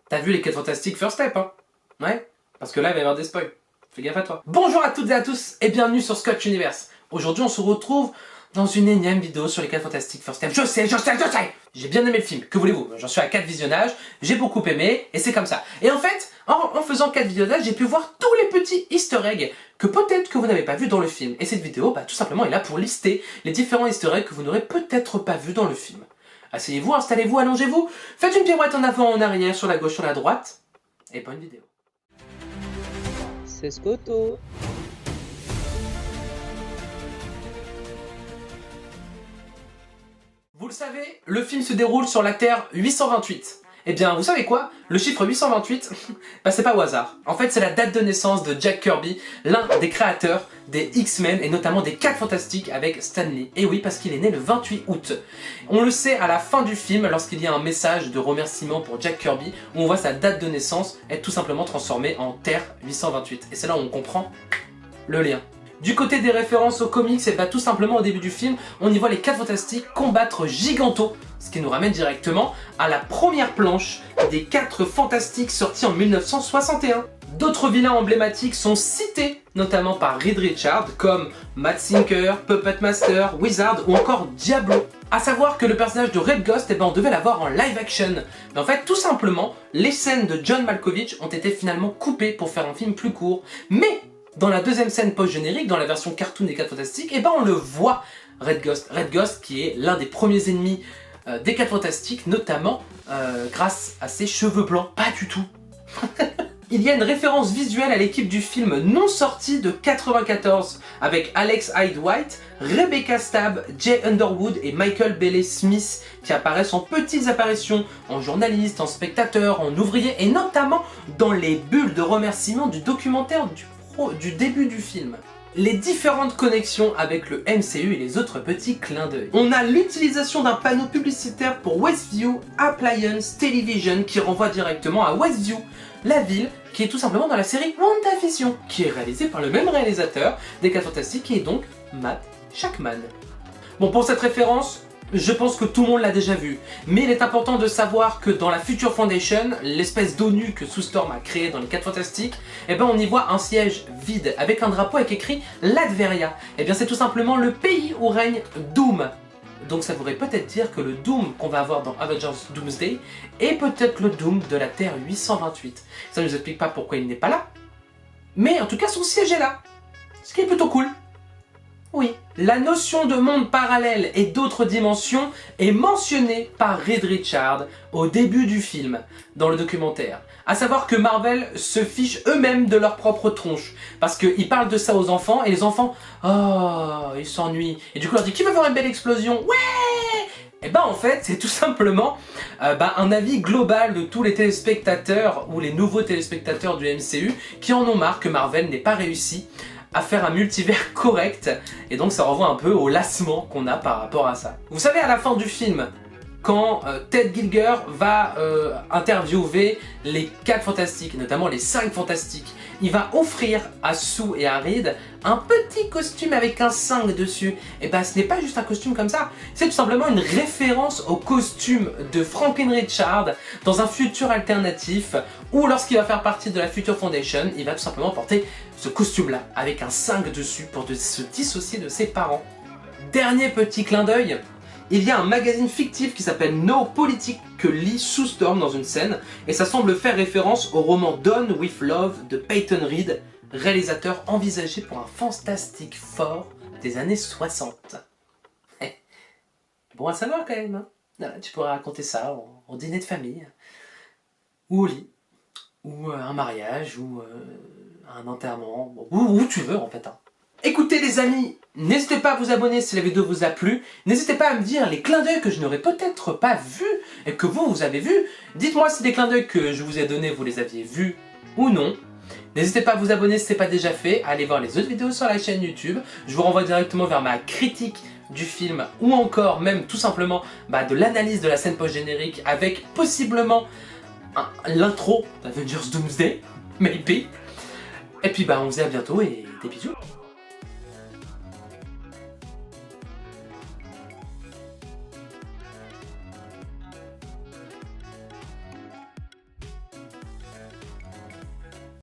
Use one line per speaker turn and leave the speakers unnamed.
T'as vu les 4 Fantastiques First Step, hein? Ouais, parce que là, il va y avoir des spoils. Fais gaffe à toi. Bonjour à toutes et à tous, et bienvenue sur Scotch Universe. Aujourd'hui, on se retrouve dans une énième vidéo sur les 4 Fantastiques First Step. Je sais! J'ai bien aimé le film, que voulez-vous? J'en suis à 4 visionnages, j'ai beaucoup aimé, et c'est comme ça. Et en fait, en faisant 4 visionnages, j'ai pu voir tous les petits easter eggs que peut-être que vous n'avez pas vu dans le film. Et cette vidéo, tout simplement, est là pour lister les différents easter eggs que vous n'aurez peut-être pas vu dans le film. Asseyez-vous, installez-vous, allongez-vous, faites une pirouette en avant, en arrière, sur la gauche, sur la droite, et bonne vidéo.
C'est Scotto.
Vous le savez, le film se déroule sur la Terre 828. Eh bien, vous savez quoi? Le chiffre 828, c'est pas au hasard. En fait, c'est la date de naissance de Jack Kirby, l'un des créateurs des X-Men et notamment des 4 Fantastiques avec Stan Lee. Et oui, parce qu'il est né le 28 août. On le sait à la fin du film, lorsqu'il y a un message de remerciement pour Jack Kirby, où on voit sa date de naissance être tout simplement transformée en Terre 828. Et c'est là où on comprend le lien. Du côté des références aux comics, tout simplement au début du film, on y voit les 4 Fantastiques combattre Giganto, ce qui nous ramène directement à la première planche des 4 Fantastiques sortis en 1961. D'autres vilains emblématiques sont cités, notamment par Reed Richards, comme Matt Sinker, Puppet Master, Wizard ou encore Diablo. A savoir que le personnage de Red Ghost, on devait l'avoir en live action. Mais en fait, tout simplement, les scènes de John Malkovich ont été finalement coupées pour faire un film plus court. Mais dans la deuxième scène post-générique, dans la version cartoon des 4 Fantastiques, on le voit, Red Ghost. Red Ghost qui est l'un des premiers ennemis des 4 Fantastiques, notamment grâce à ses cheveux blancs. Pas du tout. Il y a une référence visuelle à l'équipe du film non sorti de 94 avec Alex Hyde White, Rebecca Stabb, Jay Underwood et Michael Bailey Smith qui apparaissent en petites apparitions en journaliste, en spectateur, en ouvrier et notamment dans les bulles de remerciement du documentaire du début du film. Les différentes connexions avec le MCU et les autres petits clins d'œil. On a l'utilisation d'un panneau publicitaire pour Westview Appliance Television qui renvoie directement à Westview, la ville qui est tout simplement dans la série WandaVision, qui est réalisée par le même réalisateur des 4 Fantastiques qui est donc Matt Shakman. Bon, pour cette référence, je pense que tout le monde l'a déjà vu, mais il est important de savoir que dans la Future Foundation, l'espèce d'ONU que Sue Storm a créée dans les 4 Fantastiques, on y voit un siège vide avec un drapeau avec écrit Latveria. C'est tout simplement le pays où règne Doom. Donc ça voudrait peut-être dire que le Doom qu'on va avoir dans Avengers Doomsday est peut-être le Doom de la Terre 828. Ça ne nous explique pas pourquoi il n'est pas là, mais en tout cas son siège est là, ce qui est plutôt cool. Oui, la notion de monde parallèle et d'autres dimensions est mentionnée par Reed Richards au début du film, dans le documentaire. A savoir que Marvel se fiche eux-mêmes de leur propre tronche, parce qu'ils parlent de ça aux enfants, et les enfants, oh, ils s'ennuient. Et du coup, on leur dit, qui veut voir une belle explosion? Ouais! En fait, c'est tout simplement un avis global de tous les téléspectateurs, ou les nouveaux téléspectateurs du MCU, qui en ont marre que Marvel n'ait pas réussi à faire un multivers correct, et donc ça renvoie un peu au lassement qu'on a par rapport à ça. Vous savez, à la fin du film, quand Ted Gilger va interviewer les 4 Fantastiques, notamment les 5 Fantastiques, il va offrir à Sue et à Reed un petit costume avec un 5 dessus. Ce n'est pas juste un costume comme ça, c'est tout simplement une référence au costume de Franklin Richards dans un futur alternatif où lorsqu'il va faire partie de la Future Foundation, il va tout simplement porter ce costume-là avec un 5 dessus pour se dissocier de ses parents. Dernier petit clin d'œil, il y a un magazine fictif qui s'appelle No Politics que lit Sue Storm dans une scène, et ça semble faire référence au roman Done with Love de Peyton Reed, réalisateur envisagé pour un Fantastic Four des années 60. Bon à savoir quand même, hein. Voilà, tu pourrais raconter ça en dîner de famille, ou au lit, ou un mariage, ou un enterrement, où tu veux en fait. Écoutez les amis, n'hésitez pas à vous abonner si la vidéo vous a plu, n'hésitez pas à me dire les clins d'œil que je n'aurais peut-être pas vus et que vous avez vus. Dites-moi si les clins d'œil que je vous ai donnés, vous les aviez vus ou non. N'hésitez pas à vous abonner si ce n'est pas déjà fait, à aller voir les autres vidéos sur la chaîne YouTube. Je vous renvoie directement vers ma critique du film ou encore même tout simplement de l'analyse de la scène post-générique avec possiblement l'intro d'Avengers Doomsday, maybe. Et puis on se dit à bientôt et des bisous.